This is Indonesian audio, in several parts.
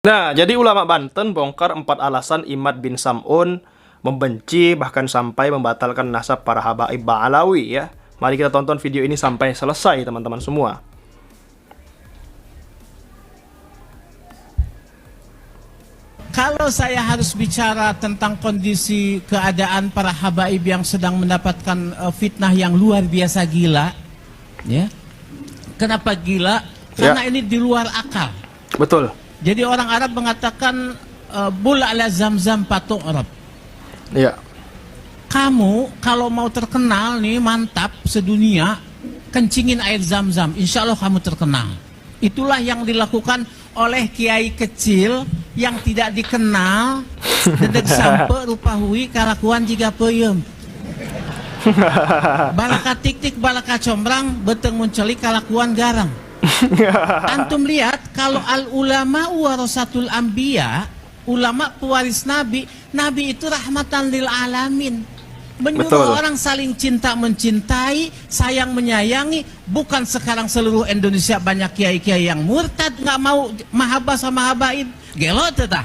Nah, jadi ulama Banten bongkar 4 alasan Imad bin Sam'un membenci bahkan sampai membatalkan nasab para habaib Ba'alawi ya. Mari kita tonton video ini sampai selesai teman-teman semua. Kalau saya harus bicara tentang kondisi keadaan para habaib yang sedang mendapatkan fitnah yang luar biasa gila, ya. Kenapa gila? Karena ini di luar akal. Betul. Jadi orang Arab mengatakan bul ala zamzam patung Arab. Iya. Kamu kalau mau terkenal nih mantap sedunia, kencingin air zam-zam, insya Allah kamu terkenal. Itulah yang dilakukan oleh kiai kecil yang tidak dikenal, dedek sampai rupa hui kalakuan jika peyem. Balaka tik-tik balaka combrang beteng munculi kalakuan garang. Antum lihat kalau al ulama warasatul anbiya, ulama pewaris nabi, nabi itu rahmatan lil alamin. Menyuruh Betul. orang saling cinta mencintai, sayang menyayangi. Bukan sekarang seluruh Indonesia banyak kiai-kiai yang murtad, nggak mau mahabbah sama habaib. Gelo tah?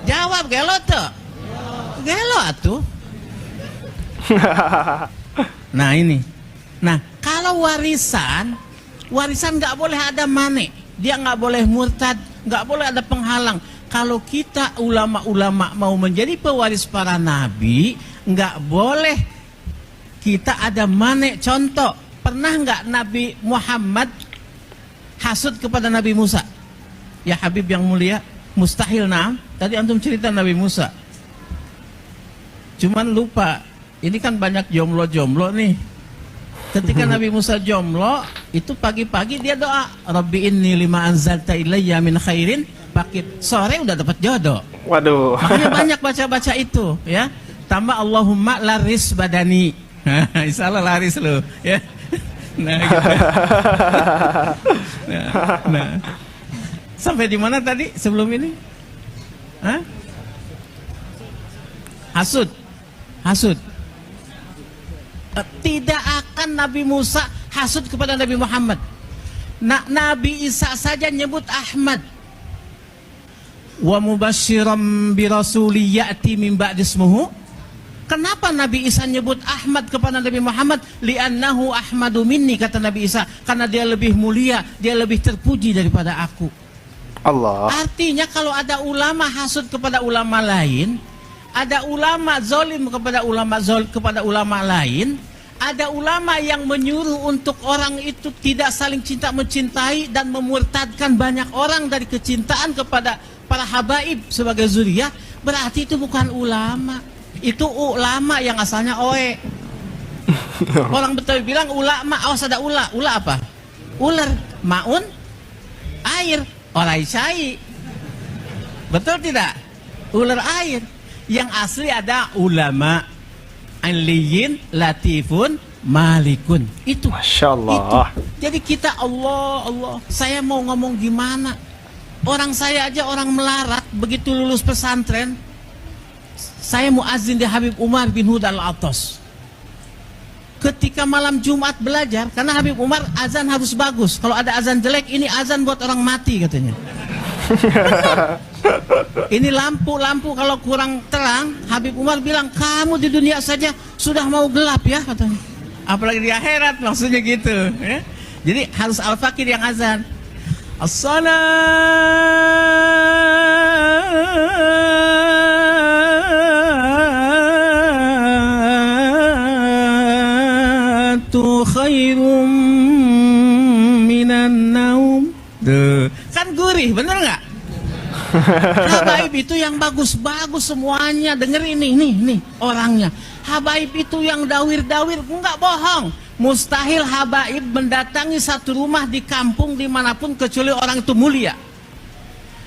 Jawab gelo teh. Gelo atuh. Nah ini. Nah kalau warisan nggak boleh ada mane, dia nggak boleh murtad, nggak boleh ada penghalang. Kalau kita ulama-ulama mau menjadi pewaris para nabi, nggak boleh kita ada mane. Contoh, pernah nggak Nabi Muhammad hasud kepada Nabi Musa? Ya Habib yang mulia, mustahil. Nah, tadi antum cerita Nabi Musa, cuman lupa. Ini kan banyak jomblo-jomblo nih. Ketika Nabi Musa jomblo, itu pagi-pagi dia doa, Rabbi inni lima anzalta ilayya min khairin, pakit sore udah dapat jodoh. Waduh. Makanya banyak baca-baca itu, ya. Tambah Allahumma laris badani. Insya Allah laris lo, ya. Nah, gitu. nah. Sampai di mana tadi sebelum ini? Hah? Hasud. Tidak akan Nabi Musa hasud kepada Nabi Muhammad. Nabi Isa saja nyebut Ahmad. Wa mubasyiram bi rasuli ya'ti min ba'di ismuhu. Kenapa Nabi Isa nyebut Ahmad kepada Nabi Muhammad? Li'annahu ahmadu minni, kata Nabi Isa, karena dia lebih mulia, dia lebih terpuji daripada aku. Allah. Artinya kalau ada ulama hasud kepada ulama lain, ada ulama zolim kepada ulama lain, ada ulama yang menyuruh untuk orang itu tidak saling cinta mencintai dan memurtadkan banyak orang dari kecintaan kepada para habaib sebagai zuriyah, berarti itu bukan ulama. Itu ulama yang asalnya oe. Orang Betawi bilang ulama, awas ada ula. Ula apa? Ular, maun, air, orai cai. Betul tidak? Ular air. Yang asli ada ulama, aliyin, latifun, malikun. Itu. Masya Allah. Itu. Jadi kita Allah. Saya mau ngomong gimana? Orang saya aja orang melarat, begitu lulus pesantren, saya muazin di Habib Umar bin Hud al-Atas. Ketika malam Jumat belajar, karena Habib Umar azan harus bagus. Kalau ada azan jelek, ini azan buat orang mati katanya. Ini lampu kalau kurang terang, Habib Umar bilang, kamu di dunia saja sudah mau gelap ya katanya. Apalagi di akhirat, maksudnya gitu ya. Jadi harus al-fakir yang azan. As-salatu khairum minan naum. Kan gurih, bener nggak? Habaib itu yang bagus-bagus semuanya. Denger ini, nih orangnya. Habaib itu yang dawir-dawir, enggak bohong. Mustahil habaib mendatangi satu rumah di kampung dimanapun kecuali orang itu mulia.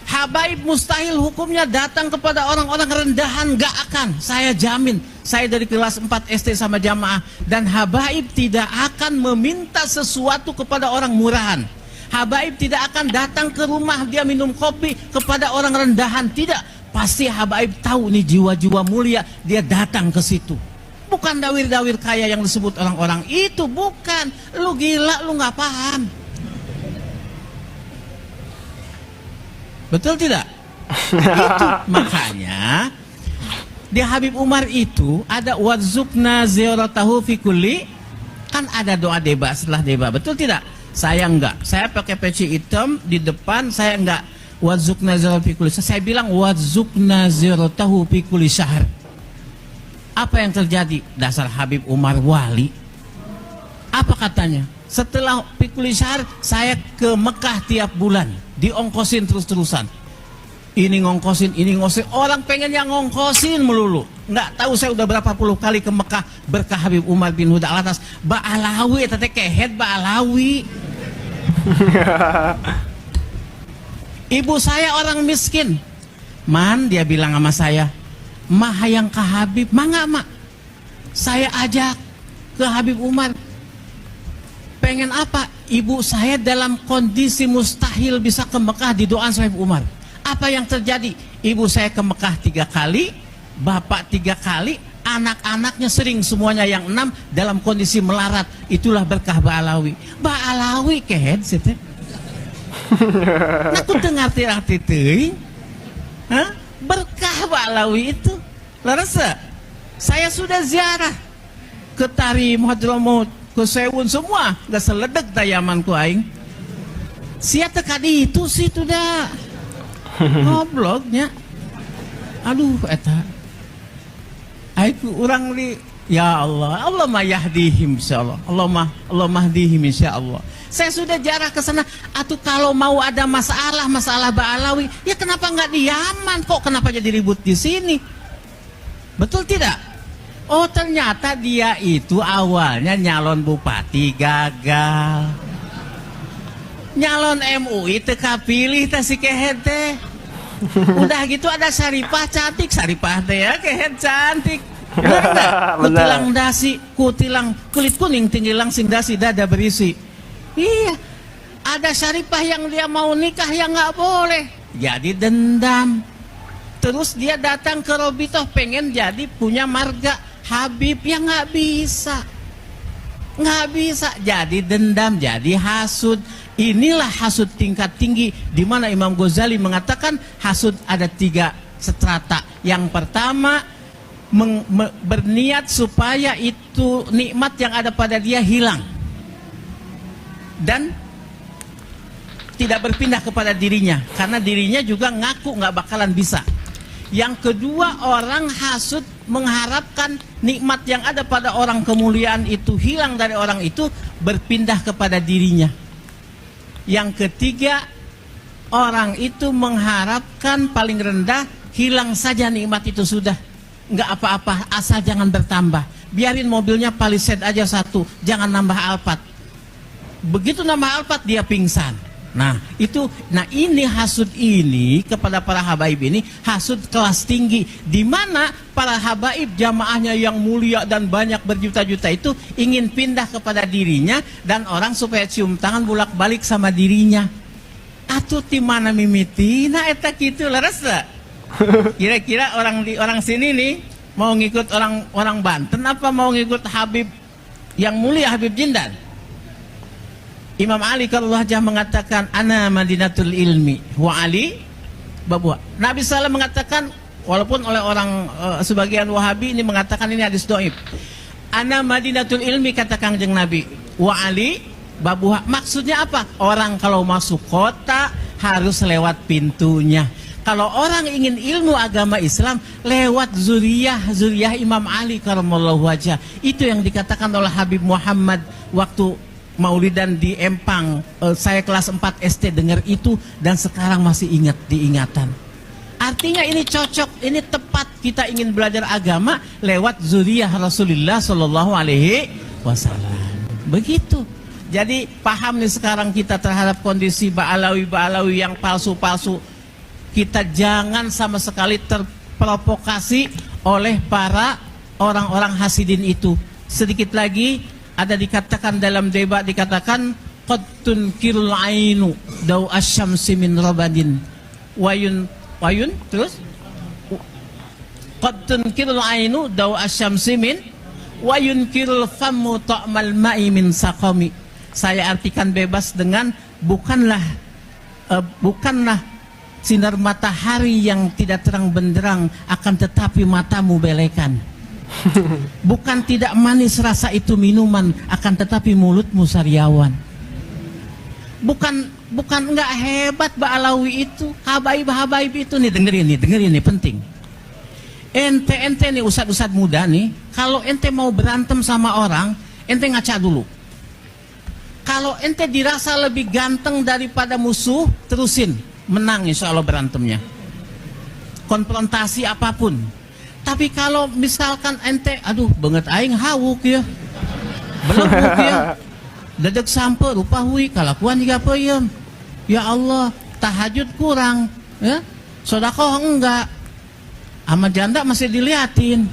Habaib mustahil hukumnya datang kepada orang-orang rendahan, enggak akan. Saya jamin, saya dari kelas 4 SD sama jamaah. Dan habaib tidak akan meminta sesuatu kepada orang murahan. Habaib tidak akan datang ke rumah dia minum kopi kepada orang rendahan, tidak. Pasti habaib tahu nih jiwa-jiwa mulia, dia datang ke situ. Bukan dawir-dawir kaya yang disebut orang-orang itu, bukan. Lu gila, lu nggak paham. Betul tidak? Itu makanya di Habib Umar itu ada wazukna ziyaratahu fi kulli, kan ada doa deba setelah deba, betul tidak? Saya enggak, saya pakai peci hitam di depan, saya enggak wazukna ziyaratahu fi kulli, saya bilang wazukna ziyaratahu fi kulli syahr. Apa yang terjadi? Dasar Habib Umar wali. Apa katanya? Setelah fi kulli syahr saya ke Mekah tiap bulan, diongkosin terus-terusan. Ini ngongkosin, ini ngongkosin. Orang pengen yang ngongkosin melulu. Nggak tahu saya udah berapa puluh kali ke Mekah berkah Habib Umar bin Huda Alatas. Ba'alawi, tete kehet Ba'alawi. Ibu saya orang miskin. Man, dia bilang sama saya, mah hayang ke Habib. Mah nggak, mak. Saya ajak ke Habib Umar. Pengen apa? Ibu saya dalam kondisi mustahil bisa ke Mekah di doa Habib Umar. Apa yang terjadi? Ibu saya ke Mekah 3 kali, bapak 3 kali, anak-anaknya sering semuanya yang 6 dalam kondisi melarat. Itulah berkah Ba'alawi. Ba'alawi kehed sih. Aku dengar arti teuing. Berkah Ba'alawi itu. Larasa, saya sudah ziarah ke Tarim, Hadramut, ke Sewun semua, gak seledek tayamanku aing. Sia tekadi itu sih sudah. Ngobloknya, aduh, eta, aku orang di, ya Allah, Allah mah yahdihim insyaallah, Allah mahdihim insyaallah. Saya sudah jarah ke sana. Atau kalau mau ada masalah Ba'alawi, ya kenapa nggak di Yaman? Kok kenapa jadi ribut di sini? Betul tidak? Oh ternyata dia itu awalnya nyalon bupati gagal. Nyalon MUI teka pilih teh si kehet teh. Udah gitu ada Syarifah cantik, Syarifah teh ya kehet cantik. Benar enggak? Kutilang dasi, kutilang kulit kuning tinggi langsing dasi dada berisi. Iya. Ada Syarifah yang dia mau nikah yang nggak boleh. Jadi dendam. Terus dia datang ke Robitoh pengen jadi punya marga Habib yang nggak bisa. Nggak bisa, jadi dendam, jadi hasud. Inilah hasud tingkat tinggi, di mana Imam Ghazali mengatakan hasud ada 3 strata. Yang pertama, berniat supaya itu nikmat yang ada pada dia hilang dan tidak berpindah kepada dirinya, karena dirinya juga ngaku nggak bakalan bisa. Yang kedua, orang hasud mengharapkan nikmat yang ada pada orang kemuliaan itu hilang dari orang itu, berpindah kepada dirinya. Yang ketiga, orang itu mengharapkan paling rendah hilang saja nikmat itu sudah, nggak apa-apa, asal jangan bertambah. Biarin mobilnya Palisade aja 1, jangan nambah Alphard. Begitu nambah Alphard dia pingsan. Nah itu, nah ini hasud ini kepada para habaib ini hasud kelas tinggi, di mana para habaib jamaahnya yang mulia dan banyak berjuta-juta itu ingin pindah kepada dirinya dan orang supaya cium tangan bolak-balik sama dirinya. Atuh di mana mimiti? Nah eta gitu laras. Kira-kira orang sini nih mau ngikut orang Banten apa mau ngikut Habib yang mulia Habib Jindan? Imam Ali kalau aja mengatakan ana madinatul ilmi wa Ali babwa. Nabi SAW mengatakan, walaupun oleh orang sebagian Wahabi ini mengatakan ini hadis dhaif. Ana madinatul ilmi kata Kangjeng Nabi, wa Ali babuha. Maksudnya apa? Orang kalau masuk kota harus lewat pintunya. Kalau orang ingin ilmu agama Islam lewat zuriyah Imam Ali karamallahu wajah. Itu yang dikatakan oleh Habib Muhammad waktu Maulidan di Empang. Saya kelas 4 SD dengar itu dan sekarang masih ingat diingatan. Artinya ini cocok, ini tepat kita ingin belajar agama lewat zuriyah Rasulullah Shallallahu Alaihi Wasallam. Begitu. Jadi paham nih sekarang kita terhadap kondisi Ba'alawi yang palsu-palsu. Kita jangan sama sekali terprovokasi oleh para orang-orang hasidin itu. Sedikit lagi ada dikatakan dalam debat, dikatakan qad tunkirul ainu daw asyamsi min rabadin wayun terus qad tunkirul ainu daw asyamsi min wayunkirul famu ta'mal ma'i min saqami. Saya artikan bebas dengan bukanlah sinar matahari yang tidak terang benderang, akan tetapi matamu belekan. Bukan tidak manis rasa itu minuman, akan tetapi mulutmu sariawan. Bukan enggak hebat Ba'alawi itu, habaib itu nih, dengerin nih penting. Ente nih ustad muda nih, kalau ente mau berantem sama orang, ente ngaca dulu. Kalau ente dirasa lebih ganteng daripada musuh, terusin, menang insya Allah berantemnya. Konfrontasi apapun. Tapi kalau misalkan ente, aduh banget aing hawuk ya, belebuk ya, dedek sampe rupa hui, kalakuan juga peyem. Ya Allah, tahajud kurang, ya, sodakoh enggak, sama janda masih diliatin,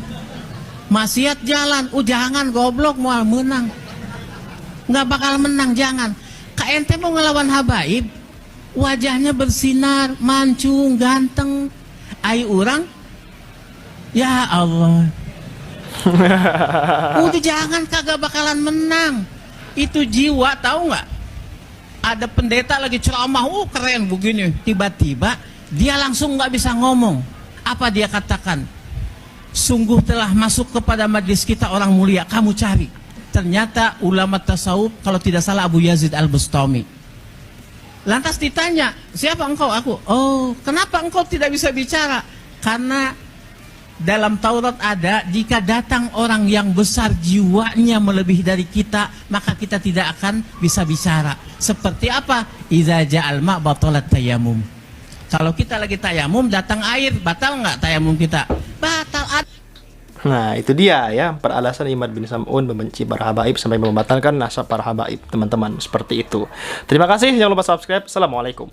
maksiat jalan, jangan goblok mau menang, nggak bakal menang, jangan. Kak ente mau ngelawan habaib, wajahnya bersinar, mancung, ganteng, ai orang, ya Allah, udah jangan, kagak bakalan menang. Itu jiwa, tahu nggak? Ada pendeta lagi ceramah, keren begini, tiba-tiba dia langsung nggak bisa ngomong. Apa dia katakan? Sungguh telah masuk kepada majlis kita orang mulia, kamu cari. Ternyata ulama tasawuf, kalau tidak salah Abu Yazid Al-Bustami. Lantas ditanya, siapa engkau? Aku. Oh, kenapa engkau tidak bisa bicara? Karena dalam Taurat ada, jika datang orang yang besar jiwanya melebihi dari kita, maka kita tidak akan bisa bicara. Seperti apa? Idza ja'al ma' batalat tayamum. Kalau kita lagi tayamum, datang air, batal nggak tayamum kita? Batal. Nah, itu dia ya, 4 alasan Imad bin Sam'un membenci para habaib sampai membatalkan nasab para habaib, teman-teman. Seperti itu. Terima kasih, jangan lupa subscribe. Assalamualaikum.